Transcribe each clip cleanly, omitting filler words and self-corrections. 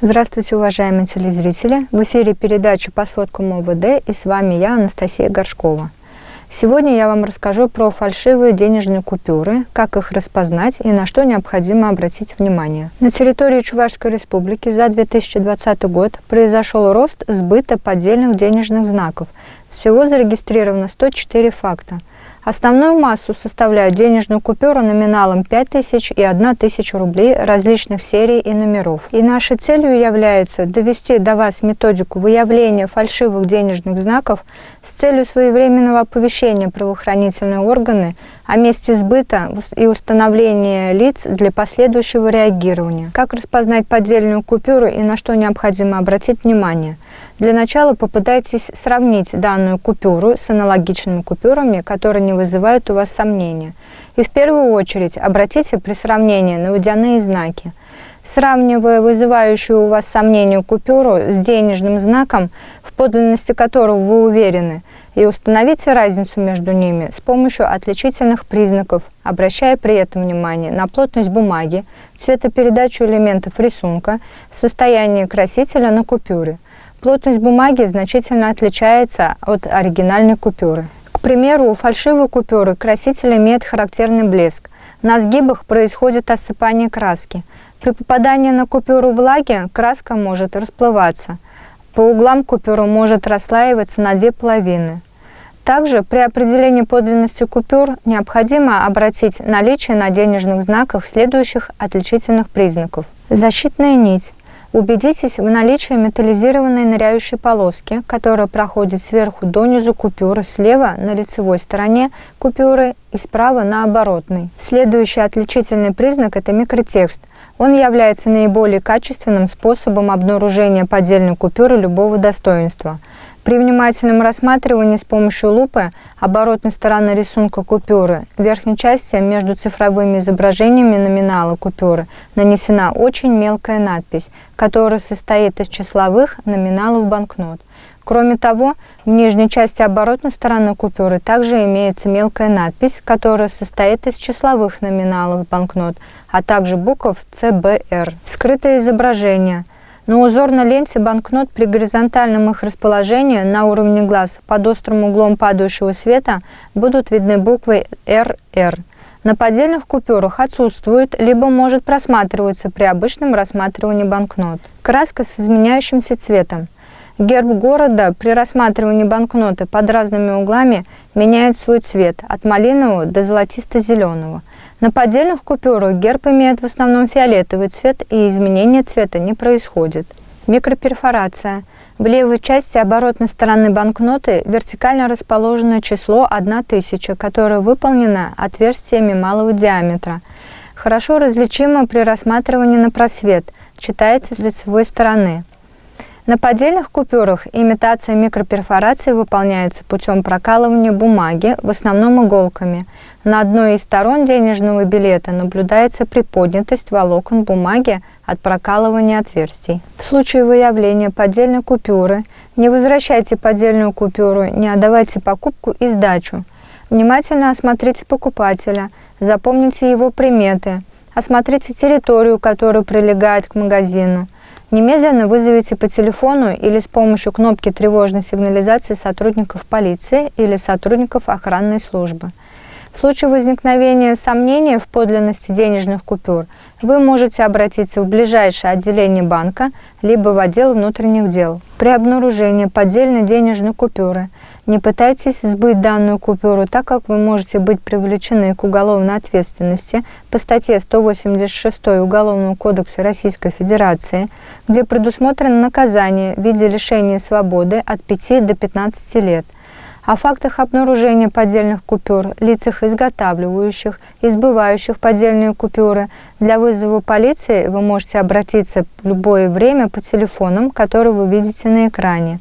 Здравствуйте, уважаемые телезрители! В эфире передача «По сводкам ОВД» и с вами я, Анастасия Горшкова. Сегодня я вам расскажу про фальшивые денежные купюры, как их распознать и на что необходимо обратить внимание. На территории Чувашской Республики за 2020 год произошел рост сбыта поддельных денежных знаков. Всего зарегистрировано 104 факта. Основную массу составляют денежную купюру номиналом 5000 и 1000 рублей различных серий и номеров. И нашей целью является довести до вас методику выявления фальшивых денежных знаков с целью своевременного оповещения правоохранительные органы о месте сбыта и установления лиц для последующего реагирования. Как распознать поддельную купюру и на что необходимо обратить внимание? Для начала попытайтесь сравнить данную купюру с аналогичными купюрами, которые не вызывают у вас сомнения. И в первую очередь обратите при сравнении на водяные знаки. Сравнивая вызывающую у вас сомнение купюру с денежным знаком, в подлинности которого вы уверены, и установите разницу между ними с помощью отличительных признаков, обращая при этом внимание на плотность бумаги, цветопередачу элементов рисунка, состояние красителя на купюре. Плотность бумаги значительно отличается от оригинальной купюры. К примеру, у фальшивой купюры краситель имеет характерный блеск. На сгибах происходит осыпание краски. При попадании на купюру влаги краска может расплываться. По углам купюра может расслаиваться на две половины. Также при определении подлинности купюр необходимо обратить наличие на денежных знаках следующих отличительных признаков. Защитная нить. Убедитесь в наличии металлизированной ныряющей полоски, которая проходит сверху донизу купюры, слева на лицевой стороне купюры и справа на оборотной. Следующий отличительный признак – это микротекст. Он является наиболее качественным способом обнаружения поддельной купюры любого достоинства. При внимательном рассматривании с помощью лупы оборотной стороны рисунка купюры в верхней части между цифровыми изображениями номинала купюры нанесена очень мелкая надпись, которая состоит из числовых номиналов банкнот. Кроме того, в нижней части оборотной стороны купюры также имеется мелкая надпись, которая состоит из числовых номиналов банкнот, а также букв ЦБР. Скрытое изображение. На узорной ленте банкнот при горизонтальном их расположении на уровне глаз под острым углом падающего света будут видны буквы РР. На поддельных купюрах отсутствует, либо может просматриваться при обычном рассматривании банкнот. Краска с изменяющимся цветом. Герб города при рассматривании банкноты под разными углами меняет свой цвет от малинового до золотисто-зеленого. На поддельных купюрах герб имеет в основном фиолетовый цвет, и изменения цвета не происходит. Микроперфорация. В левой части оборотной стороны банкноты вертикально расположено число 1000, которое выполнено отверстиями малого диаметра. Хорошо различимо при рассматривании на просвет, читается с лицевой стороны. На поддельных купюрах имитация микроперфорации выполняется путем прокалывания бумаги, в основном иголками. На одной из сторон денежного билета наблюдается приподнятость волокон бумаги от прокалывания отверстий. В случае выявления поддельной купюры не возвращайте поддельную купюру, не отдавайте покупку и сдачу. Внимательно осмотрите покупателя, запомните его приметы, осмотрите территорию, которая прилегает к магазину. Немедленно вызовите по телефону или с помощью кнопки тревожной сигнализации сотрудников полиции или сотрудников охранной службы. В случае возникновения сомнения в подлинности денежных купюр вы можете обратиться в ближайшее отделение банка либо в отдел внутренних дел. При обнаружении поддельной денежной купюры не пытайтесь сбыть данную купюру, так как вы можете быть привлечены к уголовной ответственности по статье 186 Уголовного кодекса Российской Федерации, где предусмотрено наказание в виде лишения свободы от 5 до 15 лет. О фактах обнаружения поддельных купюр, лицах изготавливающих и сбывающих поддельные купюры для вызова полиции вы можете обратиться в любое время по телефонам, которые вы видите на экране,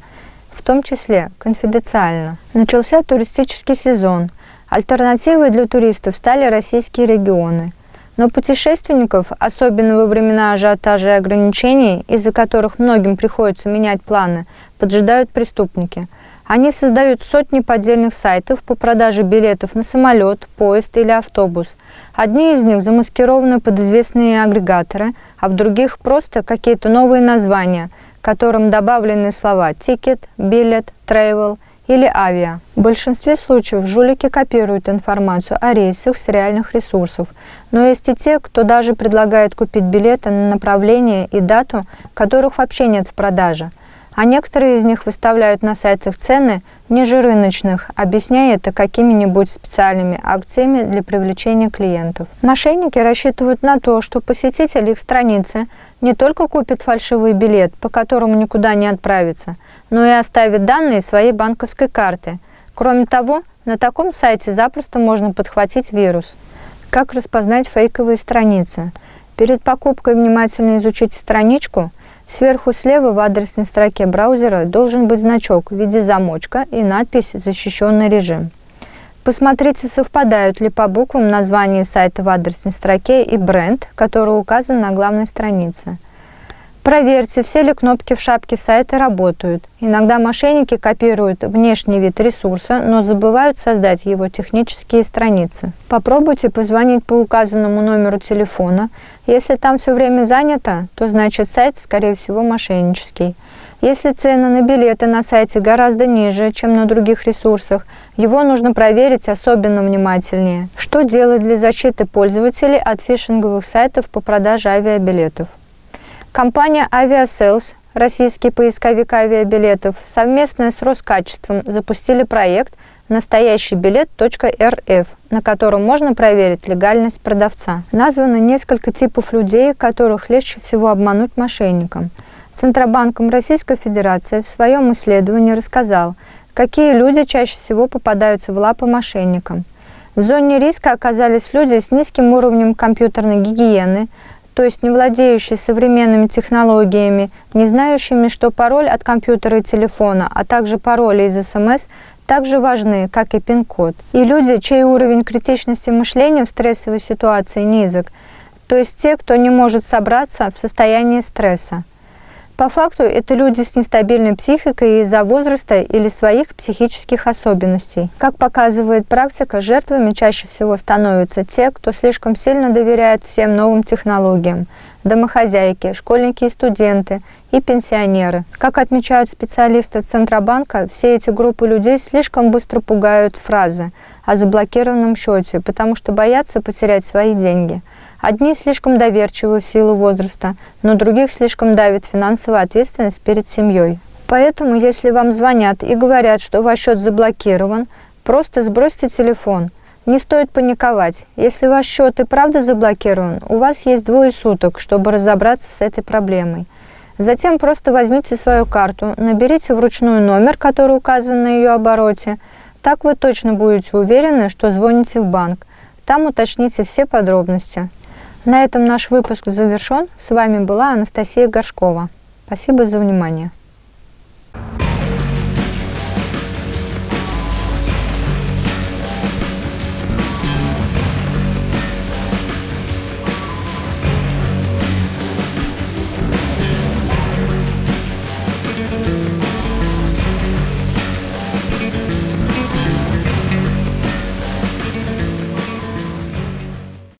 в том числе конфиденциально. Начался туристический сезон. Альтернативой для туристов стали российские регионы. Но путешественников, особенно во времена ажиотажа и ограничений, из-за которых многим приходится менять планы, поджидают преступники. Они создают сотни поддельных сайтов по продаже билетов на самолет, поезд или автобус. Одни из них замаскированы под известные агрегаторы, а в других просто какие-то новые названия, к которым добавлены слова «тикет», «билет», «тревел» или «авиа». В большинстве случаев жулики копируют информацию о рейсах с реальных ресурсов, но есть и те, кто даже предлагает купить билеты на направление и дату, которых вообще нет в продаже. А некоторые из них выставляют на сайтах цены ниже рыночных, объясняя это какими-нибудь специальными акциями для привлечения клиентов. Мошенники рассчитывают на то, что посетитель их страницы не только купит фальшивый билет, по которому никуда не отправится, но и оставит данные своей банковской карты. Кроме того, на таком сайте запросто можно подхватить вирус. Как распознать фейковые страницы? Перед покупкой внимательно изучите страничку. Сверху слева в адресной строке браузера должен быть значок в виде замочка и надпись «Защищенный режим». Посмотрите, совпадают ли по буквам название сайта в адресной строке и бренд, который указан на главной странице. Проверьте, все ли кнопки в шапке сайта работают. Иногда мошенники копируют внешний вид ресурса, но забывают создать его технические страницы. Попробуйте позвонить по указанному номеру телефона. Если там все время занято, то значит сайт, скорее всего, мошеннический. Если цены на билеты на сайте гораздо ниже, чем на других ресурсах, его нужно проверить особенно внимательнее. Что делать для защиты пользователей от фишинговых сайтов по продаже авиабилетов? Компания Aviasales, российский поисковик авиабилетов, совместно с Роскачеством запустили проект настоящийбилет.рф, на котором можно проверить легальность продавца. Названо несколько типов людей, которых легче всего обмануть мошенникам. Центробанком Российской Федерации в своем исследовании рассказал, какие люди чаще всего попадаются в лапы мошенникам. В зоне риска оказались люди с низким уровнем компьютерной гигиены, то есть не владеющие современными технологиями, не знающими, что пароль от компьютера и телефона, а также пароли из СМС также важны, как и пин-код. И люди, чей уровень критичности мышления в стрессовой ситуации низок, то есть те, кто не может собраться в состоянии стресса. По факту это люди с нестабильной психикой из-за возраста или своих психических особенностей. Как показывает практика, жертвами чаще всего становятся те, кто слишком сильно доверяет всем новым технологиям – домохозяйки, школьники и студенты, и пенсионеры. Как отмечают специалисты Центробанка, все эти группы людей слишком быстро пугают фразы о заблокированном счете, потому что боятся потерять свои деньги. Одни слишком доверчивы в силу возраста, но других слишком давит финансовая ответственность перед семьей. Поэтому, если вам звонят и говорят, что ваш счет заблокирован, просто сбросьте телефон. Не стоит паниковать. Если ваш счет и правда заблокирован, у вас есть 2 суток, чтобы разобраться с этой проблемой. Затем просто возьмите свою карту, наберите вручную номер, который указан на ее обороте. Так вы точно будете уверены, что звоните в банк. Там уточните все подробности. На этом наш выпуск завершен. С вами была Анастасия Горшкова. Спасибо за внимание.